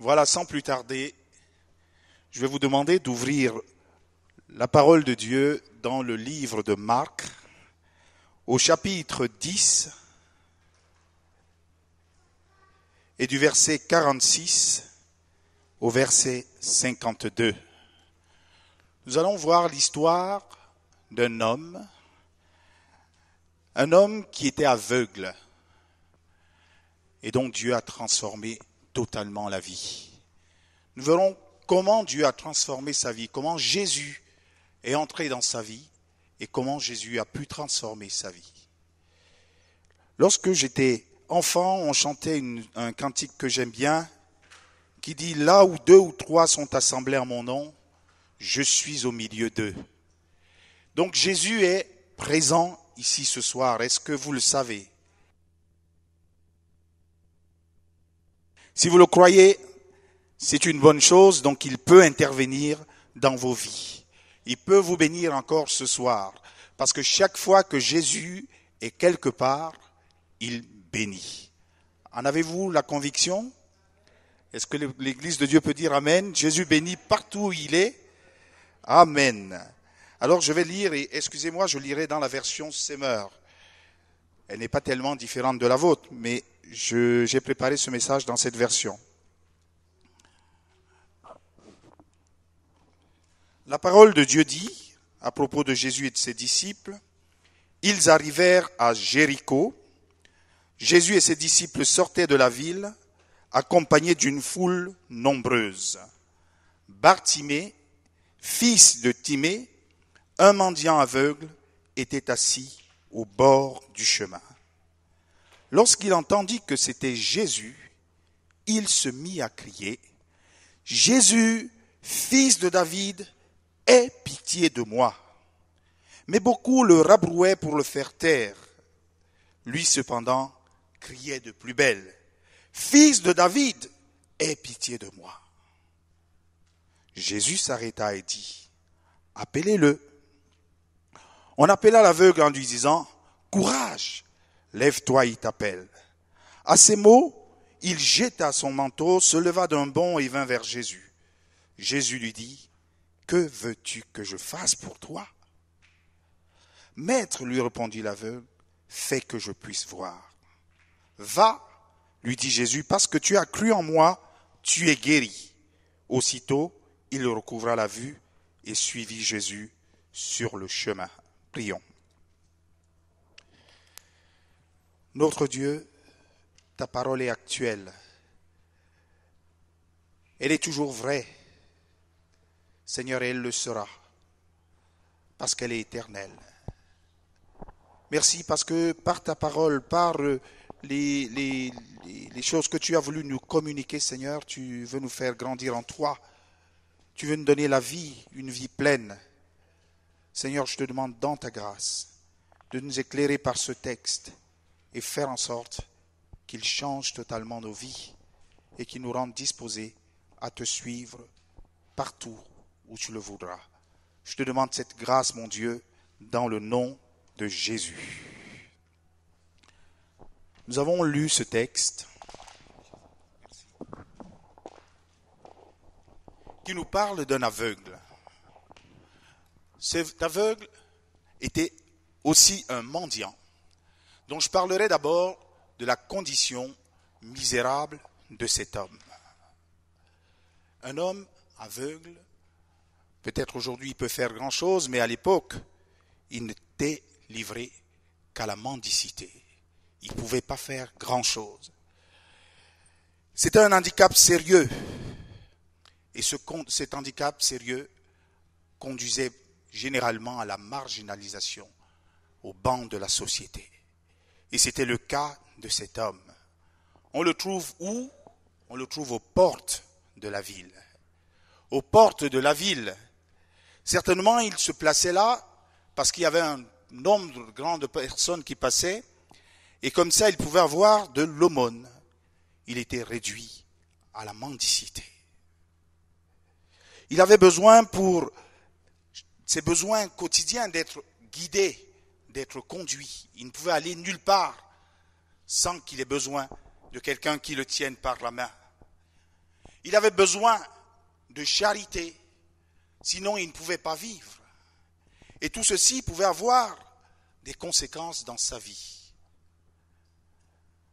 Voilà, sans plus tarder, je vais vous demander d'ouvrir la parole de Dieu dans le livre de Marc, au chapitre 10, et du verset 46 au verset 52. Nous allons voir l'histoire d'un homme qui était aveugle, et dont Dieu a transformé totalement la vie. Nous verrons comment Dieu a transformé sa vie, comment Jésus est entré dans sa vie et comment Jésus a pu transformer sa vie. Lorsque j'étais enfant, on chantait un cantique que j'aime bien qui dit « Là où 2 ou 3 sont assemblés en mon nom, je suis au milieu d'eux ». Donc Jésus est présent ici ce soir. Est-ce que vous le savez? Si vous le croyez, c'est une bonne chose, donc il peut intervenir dans vos vies. Il peut vous bénir encore ce soir, parce que chaque fois que Jésus est quelque part, il bénit. En avez-vous la conviction? Est-ce que l'Église de Dieu peut dire Amen? Jésus bénit partout où il est. Amen. Alors je vais lire, et excusez-moi, je lirai dans la version Semeur. Elle n'est pas tellement différente de la vôtre, mais j'ai préparé ce message dans cette version. La parole de Dieu dit, à propos de Jésus et de ses disciples, « Ils arrivèrent à Jéricho. Jésus et ses disciples sortaient de la ville, accompagnés d'une foule nombreuse. Bartimée, fils de Timée, un mendiant aveugle, était assis au bord du chemin. Lorsqu'il entendit que c'était Jésus, il se mit à crier, « Jésus, fils de David, aie pitié de moi. » Mais beaucoup le rabrouaient pour le faire taire. Lui cependant criait de plus belle, « Fils de David, aie pitié de moi. » Jésus s'arrêta et dit, « Appelez-le. » On appela l'aveugle en lui disant, « Courage, lève-toi, il t'appelle. » À ces mots, il jeta son manteau, se leva d'un bond et vint vers Jésus. Jésus lui dit, « Que veux-tu que je fasse pour toi? » « Maître, lui répondit l'aveugle, fais que je puisse voir. »« Va, lui dit Jésus, parce que tu as cru en moi, tu es guéri. » Aussitôt, il recouvra la vue et suivit Jésus sur le chemin. Prions. Notre Dieu, ta parole est actuelle. Elle est toujours vraie. Seigneur, et elle le sera, parce qu'elle est éternelle. Merci parce que par ta parole, par les choses que tu as voulu nous communiquer, Seigneur, tu veux nous faire grandir en toi. Tu veux nous donner la vie, une vie pleine. Seigneur, je te demande dans ta grâce de nous éclairer par ce texte et faire en sorte qu'il change totalement nos vies et qu'il nous rende disposés à te suivre partout où tu le voudras. Je te demande cette grâce, mon Dieu, dans le nom de Jésus. Nous avons lu ce texte qui nous parle d'un aveugle. Cet aveugle était aussi un mendiant. Donc je parlerai d'abord de la condition misérable de cet homme. Un homme aveugle, peut-être aujourd'hui il peut faire grand-chose, mais à l'époque, il n'était livré qu'à la mendicité. Il ne pouvait pas faire grand-chose. C'était un handicap sérieux. Et cet handicap sérieux conduisait généralement à la marginalisation, au banc de la société. Et c'était le cas de cet homme. On le trouve où? On le trouve aux portes de la ville. Aux portes de la ville. Certainement, il se plaçait là parce qu'il y avait un nombre grand de personnes qui passaient, et comme ça, il pouvait avoir de l'aumône. Il était réduit à la mendicité. Il avait besoin pour ses besoins quotidiens d'être guidé, d'être conduit. Il ne pouvait aller nulle part sans qu'il ait besoin de quelqu'un qui le tienne par la main. Il avait besoin de charité, sinon il ne pouvait pas vivre. Et tout ceci pouvait avoir des conséquences dans sa vie.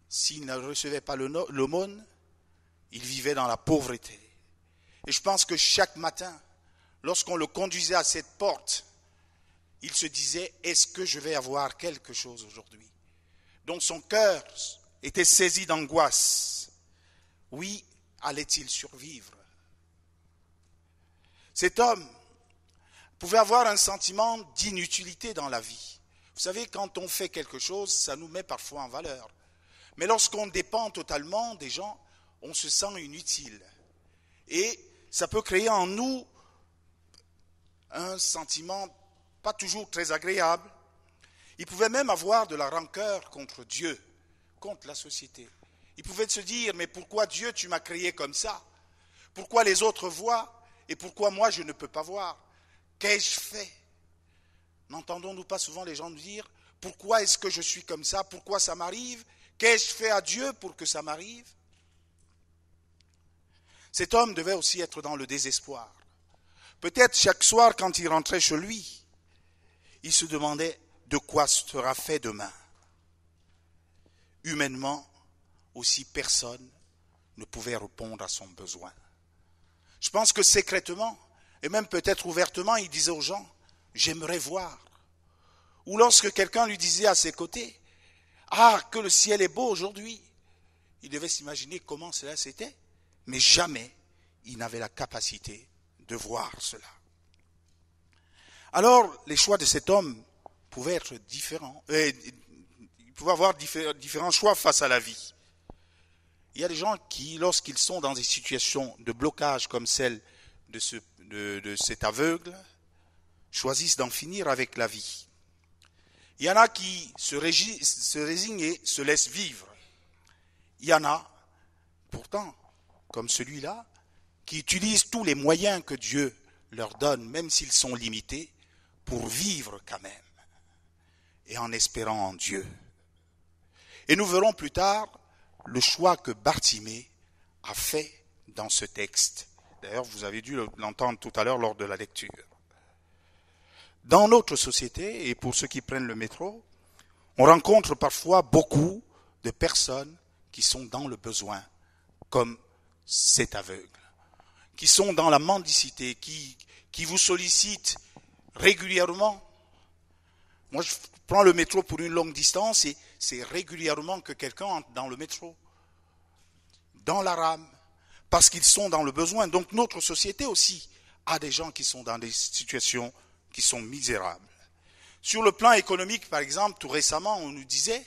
S'il ne recevait pas l'aumône, il vivait dans la pauvreté. Et je pense que chaque matin, lorsqu'on le conduisait à cette porte, il se disait, est-ce que je vais avoir quelque chose aujourd'hui? Donc son cœur était saisi d'angoisse. Oui, allait-il survivre? Cet homme pouvait avoir un sentiment d'inutilité dans la vie. Vous savez, quand on fait quelque chose, ça nous met parfois en valeur. Mais lorsqu'on dépend totalement des gens, on se sent inutile. Et ça peut créer en nous un sentiment pas toujours très agréable. Il pouvait même avoir de la rancœur contre Dieu, contre la société. Il pouvait se dire, mais pourquoi Dieu, tu m'as créé comme ça? Pourquoi les autres voient et pourquoi moi je ne peux pas voir? Qu'ai-je fait? N'entendons-nous pas souvent les gens nous dire, pourquoi est-ce que je suis comme ça? Pourquoi ça m'arrive? Qu'ai-je fait à Dieu pour que ça m'arrive? Cet homme devait aussi être dans le désespoir. Peut-être chaque soir quand il rentrait chez lui, il se demandait de quoi sera fait demain. Humainement, aussi personne ne pouvait répondre à son besoin. Je pense que secrètement, et même peut-être ouvertement, il disait aux gens, j'aimerais voir. Ou lorsque quelqu'un lui disait à ses côtés, ah, que le ciel est beau aujourd'hui, il devait s'imaginer comment cela c'était, mais jamais il n'avait la capacité de voir cela. Alors, les choix de cet homme pouvaient être différents. Il pouvait avoir différents choix face à la vie. Il y a des gens qui, lorsqu'ils sont dans des situations de blocage comme celle de cet aveugle, choisissent d'en finir avec la vie. Il y en a qui se résignent et se laissent vivre. Il y en a, pourtant, comme celui-là, qui utilisent tous les moyens que Dieu leur donne, même s'ils sont limités, pour vivre quand même, et en espérant en Dieu. Et nous verrons plus tard le choix que Bartimée a fait dans ce texte. D'ailleurs, vous avez dû l'entendre tout à l'heure lors de la lecture. Dans notre société, et pour ceux qui prennent le métro, on rencontre parfois beaucoup de personnes qui sont dans le besoin, comme cet aveugle, qui sont dans la mendicité, qui vous sollicitent régulièrement. Moi, je prends le métro pour une longue distance et c'est régulièrement que quelqu'un entre dans le métro, dans la rame, parce qu'ils sont dans le besoin. Donc notre société aussi a des gens qui sont dans des situations qui sont misérables. Sur le plan économique, par exemple, tout récemment, on nous disait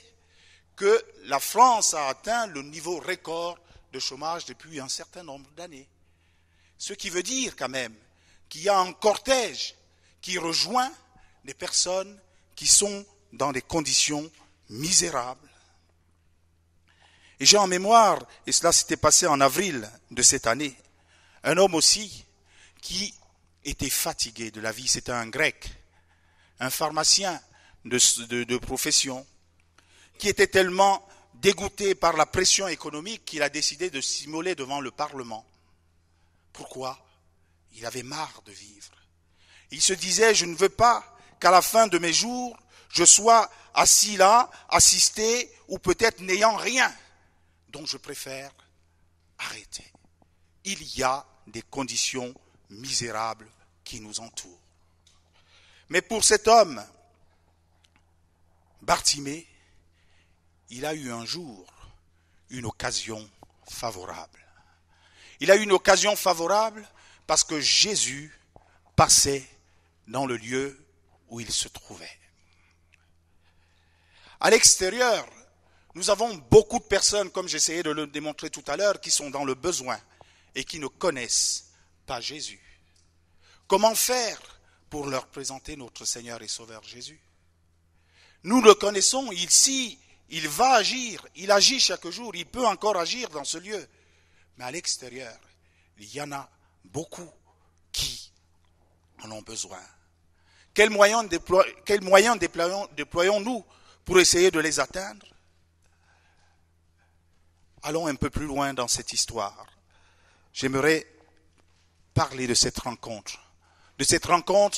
que la France a atteint le niveau record de chômage depuis un certain nombre d'années. Ce qui veut dire quand même qu'il y a un cortège qui rejoint des personnes qui sont dans des conditions misérables. Et j'ai en mémoire, et cela s'était passé en avril de cette année, un homme aussi qui était fatigué de la vie. C'était un grec, un pharmacien de profession, qui était tellement dégoûté par la pression économique qu'il a décidé de s'immoler devant le Parlement. Pourquoi? Il avait marre de vivre. Il se disait, je ne veux pas qu'à la fin de mes jours, je sois assis là, assisté, ou peut-être n'ayant rien. Donc je préfère arrêter. Il y a des conditions misérables qui nous entourent. Mais pour cet homme, Bartimée, il a eu un jour une occasion favorable. Il a eu une occasion favorable parce que Jésus passait dans le lieu où il se trouvait. À l'extérieur, nous avons beaucoup de personnes, comme j'essayais de le démontrer tout à l'heure, qui sont dans le besoin et qui ne connaissent pas Jésus. Comment faire pour leur présenter notre Seigneur et Sauveur Jésus? Nous le connaissons, ici, il va agir, il agit chaque jour, il peut encore agir dans ce lieu. Mais à l'extérieur, il y en a beaucoup qui en ont besoin. Quels moyens déployons-nous pour essayer de les atteindre? Allons un peu plus loin dans cette histoire. j'aimerais parler de cette rencontre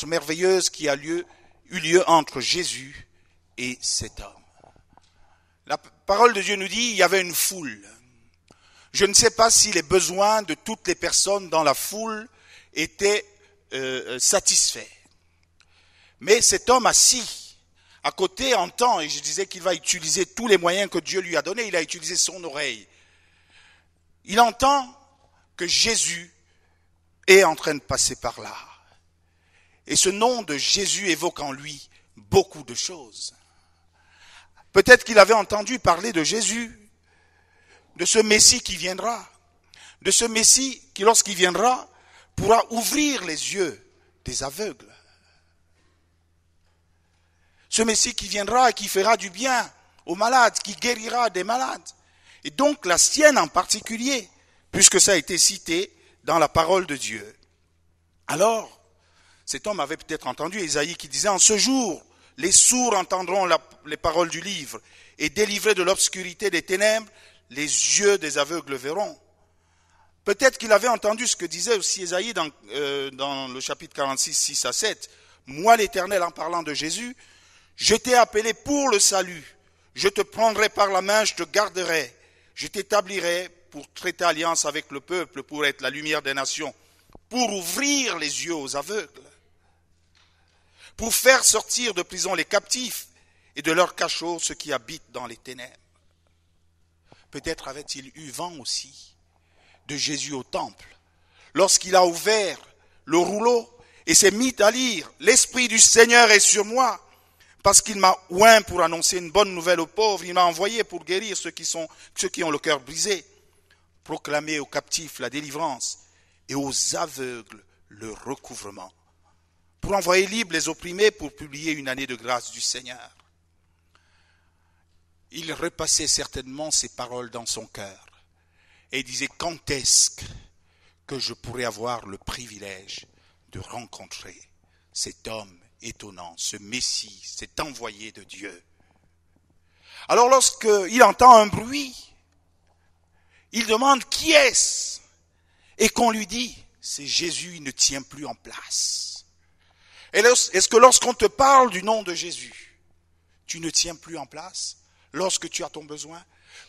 merveilleuse qui a eu lieu entre Jésus et cet homme. La parole de Dieu nous dit, il y avait une foule. Je ne sais pas si les besoins de toutes les personnes dans la foule étaient satisfaits. Mais cet homme assis à côté entend, et je disais qu'il va utiliser tous les moyens que Dieu lui a donnés, il a utilisé son oreille. Il entend que Jésus est en train de passer par là. Et ce nom de Jésus évoque en lui beaucoup de choses. Peut-être qu'il avait entendu parler de Jésus, de ce Messie qui viendra, de ce Messie qui, lorsqu'il viendra, pourra ouvrir les yeux des aveugles. Ce Messie qui viendra et qui fera du bien aux malades, qui guérira des malades. Et donc la sienne en particulier, puisque ça a été cité dans la parole de Dieu. Alors, cet homme avait peut-être entendu Ésaïe qui disait, en ce jour, les sourds entendront les paroles du livre, et délivrés de l'obscurité des ténèbres, les yeux des aveugles verront. Peut-être qu'il avait entendu ce que disait aussi Ésaïe dans le chapitre 46, 6 à 7. Moi l'Éternel, en parlant de Jésus, je t'ai appelé pour le salut. Je te prendrai par la main, je te garderai. Je t'établirai pour traiter alliance avec le peuple, pour être la lumière des nations, pour ouvrir les yeux aux aveugles, pour faire sortir de prison les captifs et de leur cachot ceux qui habitent dans les ténèbres. Peut-être avait-il eu vent aussi de Jésus au temple, lorsqu'il a ouvert le rouleau et s'est mis à lire « L'Esprit du Seigneur est sur moi, parce qu'il m'a oint pour annoncer une bonne nouvelle aux pauvres, il m'a envoyé pour guérir ceux qui ont le cœur brisé, proclamer aux captifs la délivrance et aux aveugles le recouvrement, pour envoyer libres les opprimés, pour publier une année de grâce du Seigneur. » Il repassait certainement ces paroles dans son cœur et il disait, quand est-ce que je pourrais avoir le privilège de rencontrer cet homme étonnant, ce Messie, cet envoyé de Dieu. Alors lorsqu'il entend un bruit, il demande qui est-ce? Et qu'on lui dit, c'est Jésus, il ne tient plus en place. Et est-ce que lorsqu'on te parle du nom de Jésus, tu ne tiens plus en place lorsque tu as ton besoin?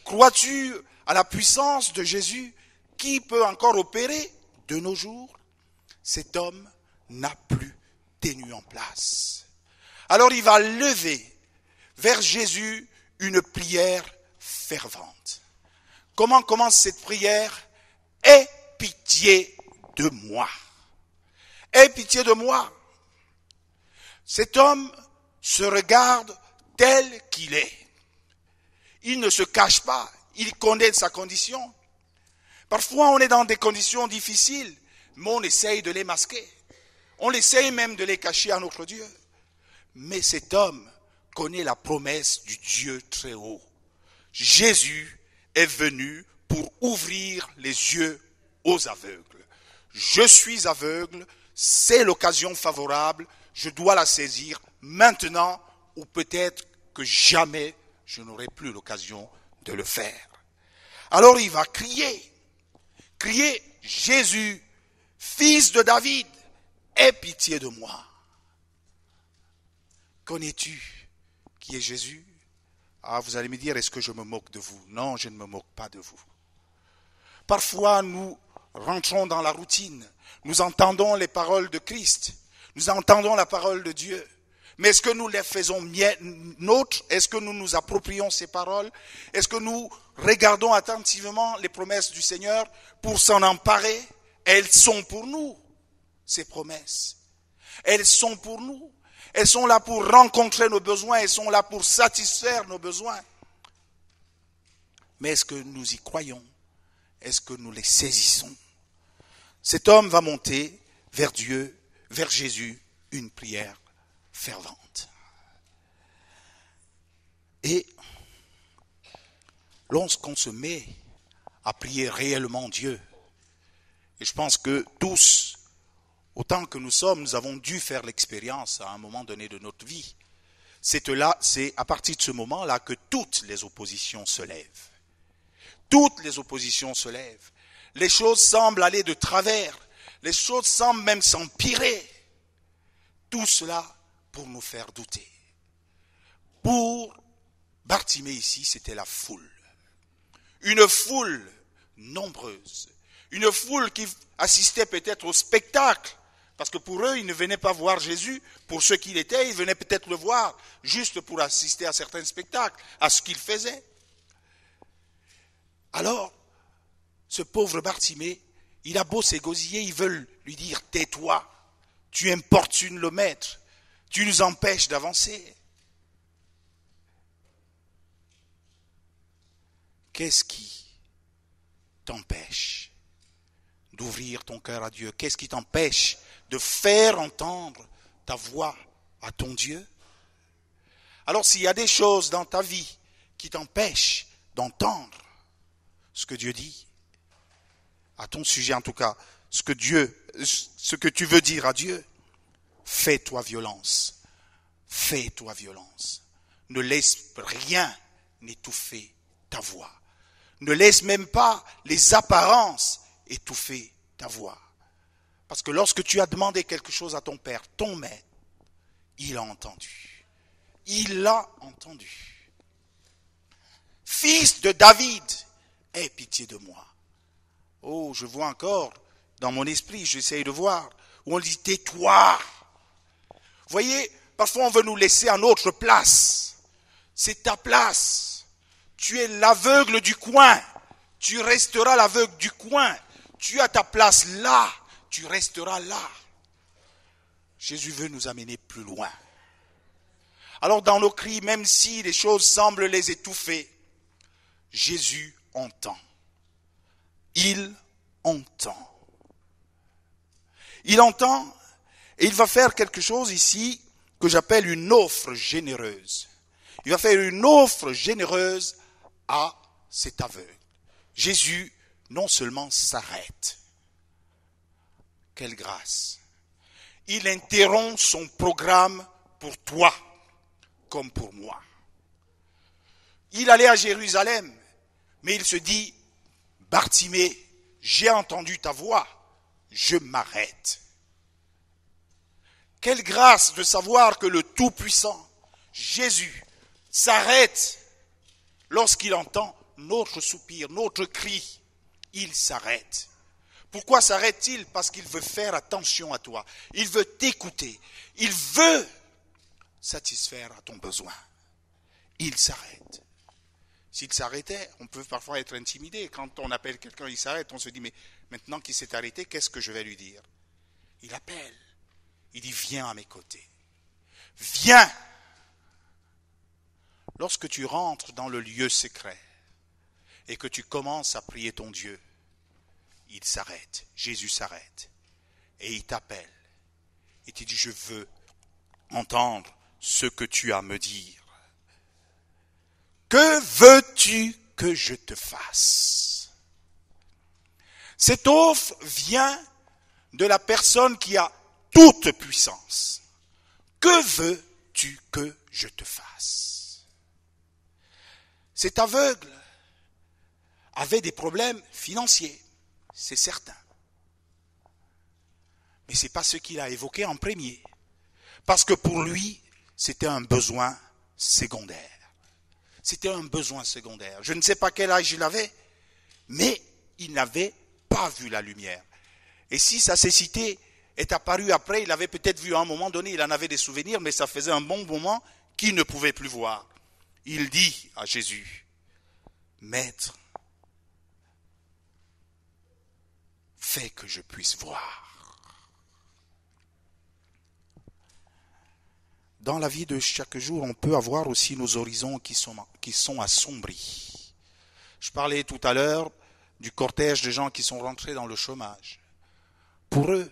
Crois-tu à la puissance de Jésus qui peut encore opérer de nos jours? Cet homme n'a plus tenu en place. Alors il va lever vers Jésus une prière fervente. Comment commence cette prière? Aie pitié de moi. Aie pitié de moi. Cet homme se regarde tel qu'il est. Il ne se cache pas, il connaît sa condition. Parfois on est dans des conditions difficiles, mais on essaye de les masquer. On essaye même de les cacher à notre Dieu. Mais cet homme connaît la promesse du Dieu très haut. Jésus est venu pour ouvrir les yeux aux aveugles. Je suis aveugle, c'est l'occasion favorable, je dois la saisir maintenant ou peut-être que jamais je n'aurai plus l'occasion de le faire. Alors il va crier, Jésus, fils de David, aie pitié de moi. Connais-tu qui est Jésus? Ah, vous allez me dire, est-ce que je me moque de vous? Non, je ne me moque pas de vous. Parfois, nous rentrons dans la routine. Nous entendons les paroles de Christ. Nous entendons la parole de Dieu. Mais est-ce que nous les faisons nôtres? Est-ce que nous nous approprions ces paroles? Est-ce que nous regardons attentivement les promesses du Seigneur pour s'en emparer? Elles sont pour nous, ces promesses. Elles sont pour nous. Elles sont là pour rencontrer nos besoins. Elles sont là pour satisfaire nos besoins. Mais est-ce que nous y croyons? Est-ce que nous les saisissons? Cet homme va monter vers Dieu, vers Jésus, une prière fervente. Et lorsqu'on se met à prier réellement Dieu, et je pense que tous, autant que nous sommes, nous avons dû faire l'expérience à un moment donné de notre vie. C'est à partir de ce moment-là que toutes les oppositions se lèvent. Toutes les oppositions se lèvent. Les choses semblent aller de travers. Les choses semblent même s'empirer. Tout cela pour nous faire douter. Pour Bartimée ici, c'était la foule. Une foule nombreuse. Une foule qui assistait peut-être au spectacle. Parce que pour eux, ils ne venaient pas voir Jésus pour ce qu'il était. Ils venaient peut-être le voir juste pour assister à certains spectacles, à ce qu'il faisait. Alors, ce pauvre Bartimée, il a beau s'égosiller, ils veulent lui dire « Tais-toi, tu importunes le maître, tu nous empêches d'avancer. » Qu'est-ce qui t'empêche d'ouvrir ton cœur à Dieu? Qu'est-ce qui t'empêche de faire entendre ta voix à ton Dieu? Alors s'il y a des choses dans ta vie qui t'empêchent d'entendre ce que Dieu dit, à ton sujet en tout cas, ce que tu veux dire à Dieu, fais-toi violence. Fais-toi violence. Ne laisse rien n'étouffer ta voix. Ne laisse même pas les apparences étouffer ta voix. Parce que lorsque tu as demandé quelque chose à ton Père, ton Maître, il a entendu. Il l'a entendu. Fils de David, aie pitié de moi. Oh, je vois encore dans mon esprit, j'essaye de voir, où on dit tais-toi. Vous voyez, parfois on veut nous laisser à notre place. C'est ta place. Tu es l'aveugle du coin. Tu resteras l'aveugle du coin. Tu as ta place là. Tu resteras là. Jésus veut nous amener plus loin. Alors dans nos cris, même si les choses semblent les étouffer, Jésus entend. Il entend. Il entend et il va faire quelque chose ici que j'appelle une offre généreuse. Il va faire une offre généreuse à cet aveugle. Jésus non seulement s'arrête, quelle grâce. Il interrompt son programme pour toi comme pour moi. Il allait à Jérusalem, mais il se dit, Bartimée, j'ai entendu ta voix, je m'arrête. Quelle grâce de savoir que le Tout-Puissant, Jésus, s'arrête lorsqu'il entend notre soupir, notre cri. Il s'arrête. Pourquoi s'arrête-t-il? Parce qu'il veut faire attention à toi. Il veut t'écouter. Il veut satisfaire à ton besoin. Il s'arrête. S'il s'arrêtait, on peut parfois être intimidé. Quand on appelle quelqu'un, il s'arrête, on se dit, mais maintenant qu'il s'est arrêté, qu'est-ce que je vais lui dire? Il appelle. Il dit, viens à mes côtés. Viens. Lorsque tu rentres dans le lieu secret et que tu commences à prier ton Dieu, il s'arrête, Jésus s'arrête et il t'appelle. Et tu dis, je veux entendre ce que tu as à me dire. Que veux-tu que je te fasse? Cette offre vient de la personne qui a toute puissance. Que veux-tu que je te fasse? Cet aveugle avait des problèmes financiers, c'est certain. Mais ce n'est pas ce qu'il a évoqué en premier. Parce que pour lui, c'était un besoin secondaire. C'était un besoin secondaire. Je ne sais pas quel âge il avait, mais il n'avait pas vu la lumière. Et si sa cécité est apparue après, il avait peut-être vu à un moment donné, il en avait des souvenirs, mais ça faisait un bon moment qu'il ne pouvait plus voir. Il dit à Jésus, Maître, fais que je puisse voir. Dans la vie de chaque jour, on peut avoir aussi nos horizons qui sont assombris. Je parlais tout à l'heure du cortège de gens qui sont rentrés dans le chômage. Pour eux,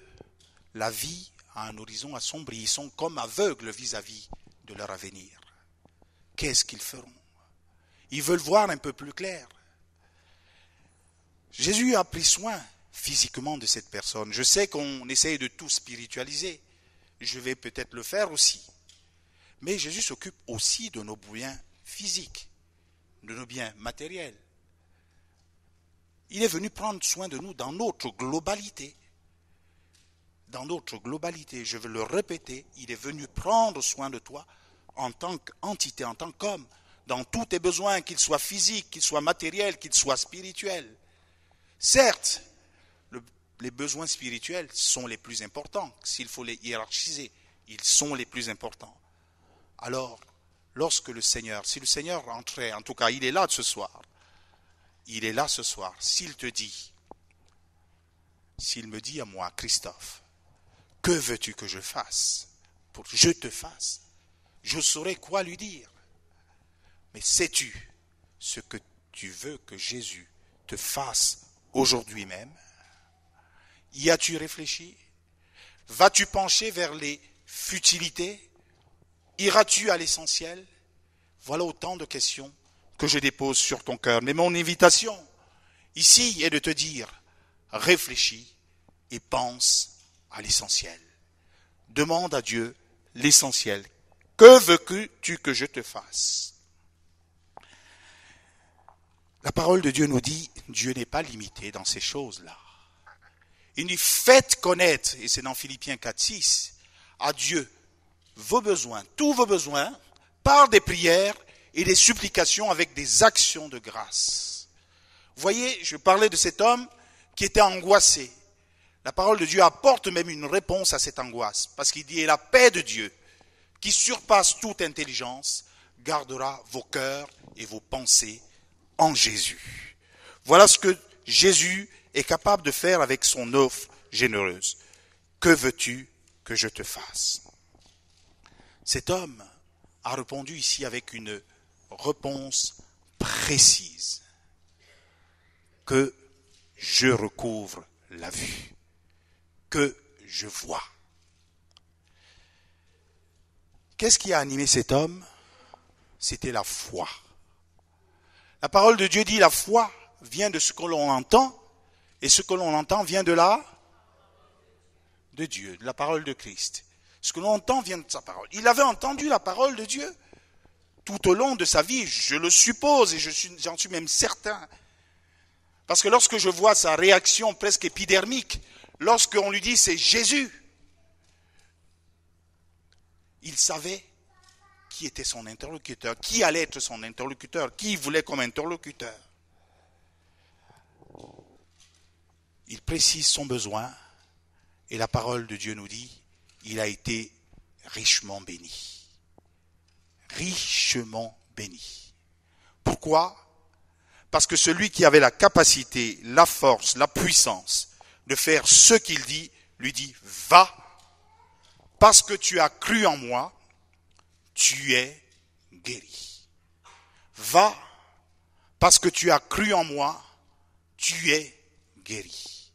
la vie a un horizon assombri. Ils sont comme aveugles vis-à-vis de leur avenir. Qu'est-ce qu'ils feront? Ils veulent voir un peu plus clair. Jésus a pris soin physiquement de cette personne. Je sais qu'on essaye de tout spiritualiser. Je vais peut-être le faire aussi. Mais Jésus s'occupe aussi de nos biens physiques, de nos biens matériels. Il est venu prendre soin de nous dans notre globalité. Dans notre globalité, je veux le répéter, il est venu prendre soin de toi en tant qu'entité, en tant qu'homme, dans tous tes besoins, qu'ils soient physiques, qu'ils soient matériels, qu'ils soient spirituels. Certes, les besoins spirituels sont les plus importants. S'il faut les hiérarchiser, ils sont les plus importants. Alors, lorsque le Seigneur, si le Seigneur rentrait, en tout cas il est là ce soir, il est là ce soir, s'il te dit, s'il me dit à moi, Christophe, que veux-tu que je fasse pour que je te fasse? Je saurais quoi lui dire. Mais sais-tu ce que tu veux que Jésus te fasse aujourd'hui même? Y as-tu réfléchi? Vas-tu pencher vers les futilités? Iras-tu à l'essentiel? Voilà autant de questions que je dépose sur ton cœur. Mais mon invitation ici est de te dire, réfléchis et pense à l'essentiel. Demande à Dieu l'essentiel. Que veux-tu que je te fasse? La parole de Dieu nous dit, Dieu n'est pas limité dans ces choses-là. Il nous dit, faites connaître, et c'est dans Philippiens 4:6, à Dieu vos besoins, tous vos besoins, par des prières et des supplications avec des actions de grâce. Vous voyez, je parlais de cet homme qui était angoissé. La parole de Dieu apporte même une réponse à cette angoisse, parce qu'il dit, et la paix de Dieu, qui surpasse toute intelligence, gardera vos cœurs et vos pensées en Jésus. Voilà ce que Jésus est capable de faire avec son offre généreuse. Que veux-tu que je te fasse? Cet homme a répondu ici avec une réponse précise. Que je recouvre la vue. Que je vois. Qu'est-ce qui a animé cet homme? C'était la foi. La parole de Dieu dit la foi vient de ce que l'on entend, et ce que l'on entend vient de Dieu, de la parole de Christ. Ce que l'on entend vient de sa parole. Il avait entendu la parole de Dieu tout au long de sa vie, je le suppose, et j'en suis même certain. Parce que lorsque je vois sa réaction presque épidermique, lorsqu'on lui dit c'est Jésus, il savait qui était son interlocuteur, qui allait être son interlocuteur, qui il voulait comme interlocuteur. Il précise son besoin et la parole de Dieu nous dit, il a été richement béni. Richement béni. Pourquoi? Parce que celui qui avait la capacité, la force, la puissance de faire ce qu'il dit, lui dit, va, parce que tu as cru en moi, tu es guéri. Va, parce que tu as cru en moi, tu es guéri.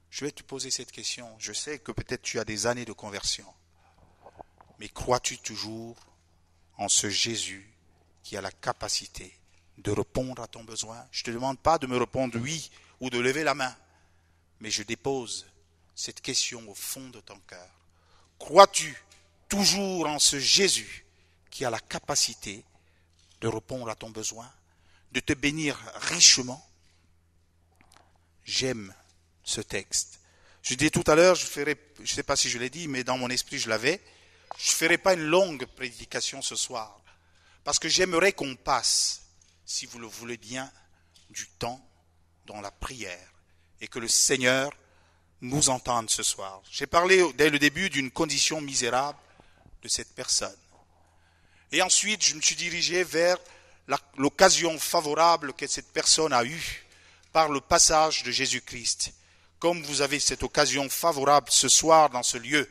Je vais te poser cette question. Je sais que peut-être tu as des années de conversion. Mais crois-tu toujours en ce Jésus qui a la capacité de répondre à ton besoin? Je ne te demande pas de me répondre oui ou de lever la main. Mais je dépose cette question au fond de ton cœur. Crois-tu toujours en ce Jésus qui a la capacité de répondre à ton besoin, de te bénir richement? J'aime ce texte. Je disais tout à l'heure, je ne sais pas si je l'ai dit, mais dans mon esprit je l'avais, je ne ferai pas une longue prédication ce soir, parce que j'aimerais qu'on passe, si vous le voulez bien, du temps dans la prière, et que le Seigneur nous entende ce soir. J'ai parlé dès le début d'une condition misérable de cette personne. Et ensuite, je me suis dirigé vers l'occasion favorable que cette personne a eue par le passage de Jésus-Christ. Comme vous avez cette occasion favorable ce soir dans ce lieu,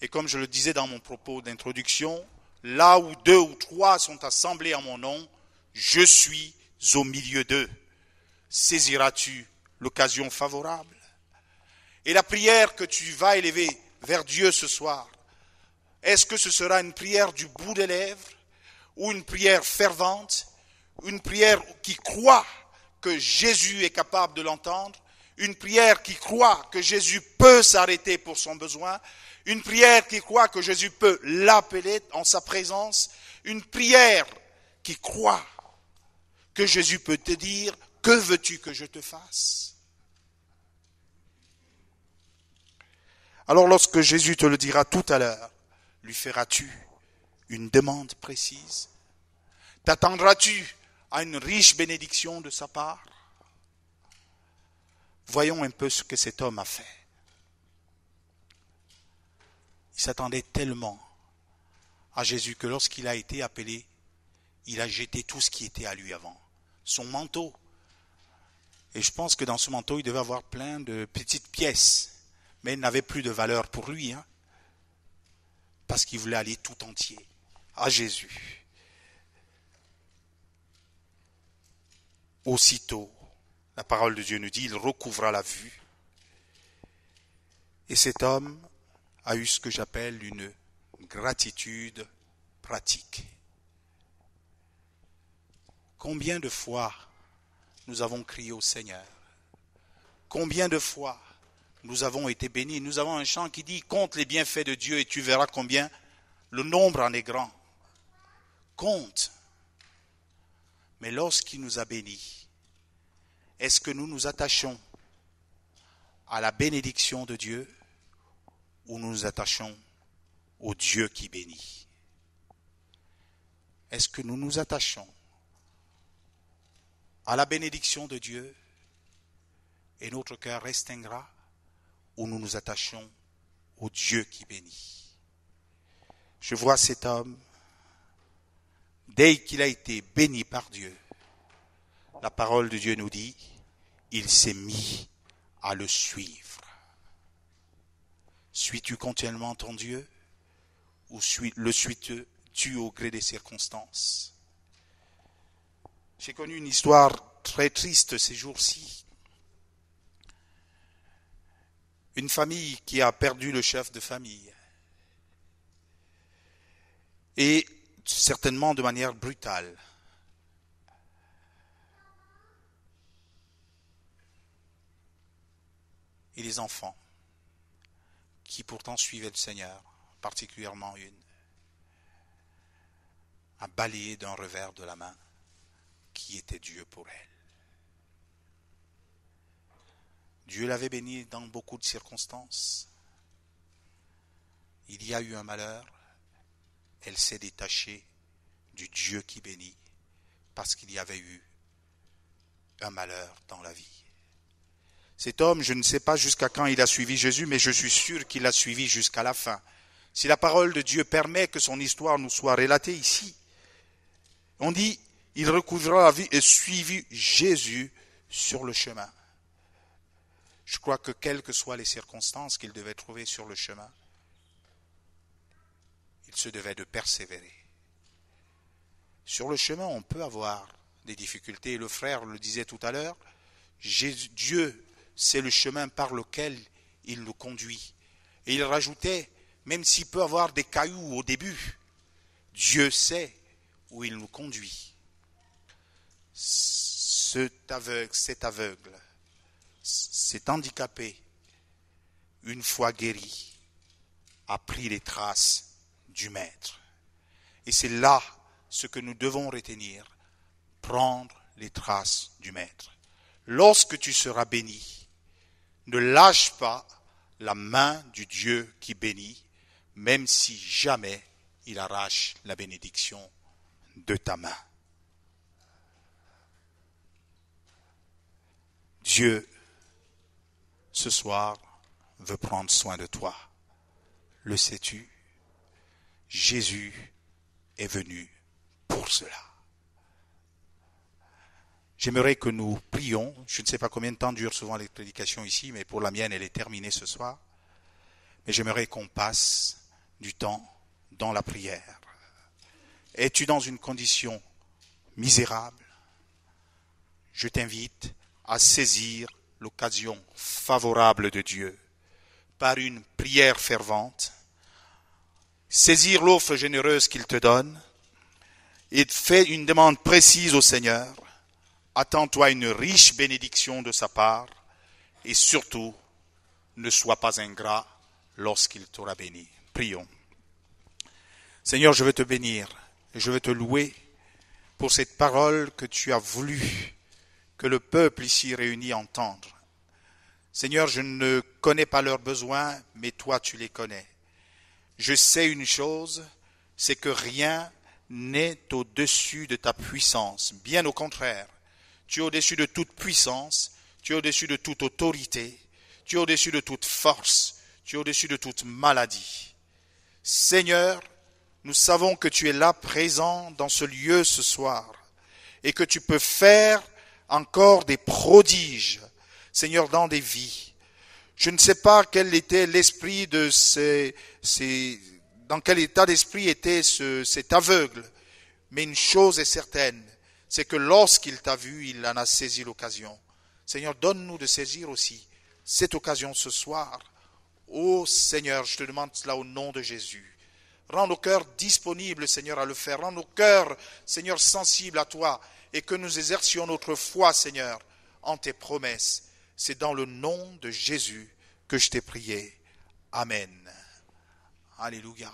et comme je le disais dans mon propos d'introduction, là où 2 ou 3 sont assemblés en mon nom, je suis au milieu d'eux. Saisiras-tu l'occasion favorable? Et la prière que tu vas élever vers Dieu ce soir, est-ce que ce sera une prière du bout des lèvres ou une prière fervente, une prière qui croit que Jésus est capable de l'entendre, une prière qui croit que Jésus peut s'arrêter pour son besoin, une prière qui croit que Jésus peut l'appeler en sa présence, une prière qui croit que Jésus peut te dire que veux-tu que je te fasse? Alors lorsque Jésus te le dira tout à l'heure, lui feras-tu une demande précise? T'attendras-tu à une riche bénédiction de sa part? Voyons un peu ce que cet homme a fait. Il s'attendait tellement à Jésus que lorsqu'il a été appelé, il a jeté tout ce qui était à lui avant. Son manteau. Et je pense que dans ce manteau, il devait avoir plein de petites pièces. Mais il n'avait plus de valeur pour lui. Parce qu'il voulait aller tout entier à Jésus. Aussitôt, la parole de Dieu nous dit, il recouvra la vue. Et cet homme a eu ce que j'appelle une gratitude pratique. Combien de fois nous avons crié au Seigneur? Combien de fois nous avons été bénis? Nous avons un chant qui dit, compte les bienfaits de Dieu et tu verras combien le nombre en est grand. Compte. Mais lorsqu'il nous a bénis, est-ce que nous nous attachons à la bénédiction de Dieu ou nous nous attachons au Dieu qui bénit? Est-ce que nous nous attachons à la bénédiction de Dieu et notre cœur reste ingrat, ou nous nous attachons au Dieu qui bénit? Je vois cet homme, dès qu'il a été béni par Dieu, la parole de Dieu nous dit, il s'est mis à le suivre. Suis-tu continuellement ton Dieu ou le suis-tu au gré des circonstances? J'ai connu une histoire très triste ces jours-ci. Une famille qui a perdu le chef de famille. Et certainement de manière brutale. Et les enfants, qui pourtant suivaient le Seigneur, particulièrement une, a balayé d'un revers de la main qui était Dieu pour elle. Dieu l'avait bénie dans beaucoup de circonstances. Il y a eu un malheur, elle s'est détachée du Dieu qui bénit parce qu'il y avait eu un malheur dans la vie. Cet homme, je ne sais pas jusqu'à quand il a suivi Jésus, mais je suis sûr qu'il l'a suivi jusqu'à la fin. Si la parole de Dieu permet que son histoire nous soit relatée ici, on dit, il recouvra la vie et suivit Jésus sur le chemin. Je crois que quelles que soient les circonstances qu'il devait trouver sur le chemin, il se devait de persévérer. Sur le chemin, on peut avoir des difficultés. Le frère le disait tout à l'heure, Dieu, c'est le chemin par lequel il nous conduit. Et il rajoutait, même s'il peut avoir des cailloux au début, Dieu sait où il nous conduit. Cet aveugle, cet handicapé, une fois guéri, a pris les traces du Maître. Et c'est là ce que nous devons retenir, prendre les traces du Maître. Lorsque tu seras béni, ne lâche pas la main du Dieu qui bénit, même si jamais il arrache la bénédiction de ta main. Dieu, ce soir, veut prendre soin de toi. Le sais-tu? Jésus est venu pour cela. J'aimerais que nous prions. Je ne sais pas combien de temps durent souvent les prédications ici, mais pour la mienne, elle est terminée ce soir. Mais j'aimerais qu'on passe du temps dans la prière. Es-tu dans une condition misérable? Je t'invite à saisir l'occasion favorable de Dieu par une prière fervente, saisir l'offre généreuse qu'il te donne et fais une demande précise au Seigneur. Attends-toi une riche bénédiction de sa part et surtout, ne sois pas ingrat lorsqu'il t'aura béni. Prions. Seigneur, je veux te bénir et je veux te louer pour cette parole que tu as voulu que le peuple ici réuni entende. Seigneur, je ne connais pas leurs besoins, mais toi tu les connais. Je sais une chose, c'est que rien n'est au-dessus de ta puissance. Bien au contraire, tu es au-dessus de toute puissance, tu es au-dessus de toute autorité, tu es au-dessus de toute force, tu es au-dessus de toute maladie. Seigneur, nous savons que tu es là présent dans ce lieu ce soir et que tu peux faire encore des prodiges, Seigneur, dans des vies. Je ne sais pas quel était l'esprit de dans quel état d'esprit était cet aveugle, mais une chose est certaine, c'est que lorsqu'il t'a vu, il en a saisi l'occasion. Seigneur, donne-nous de saisir aussi cette occasion ce soir. Ô Seigneur, je te demande cela au nom de Jésus. Rends nos cœurs disponibles, Seigneur, à le faire. Rends nos cœurs, Seigneur, sensibles à toi et que nous exercions notre foi, Seigneur, en tes promesses. C'est dans le nom de Jésus que je t'ai prié. Amen. Alléluia.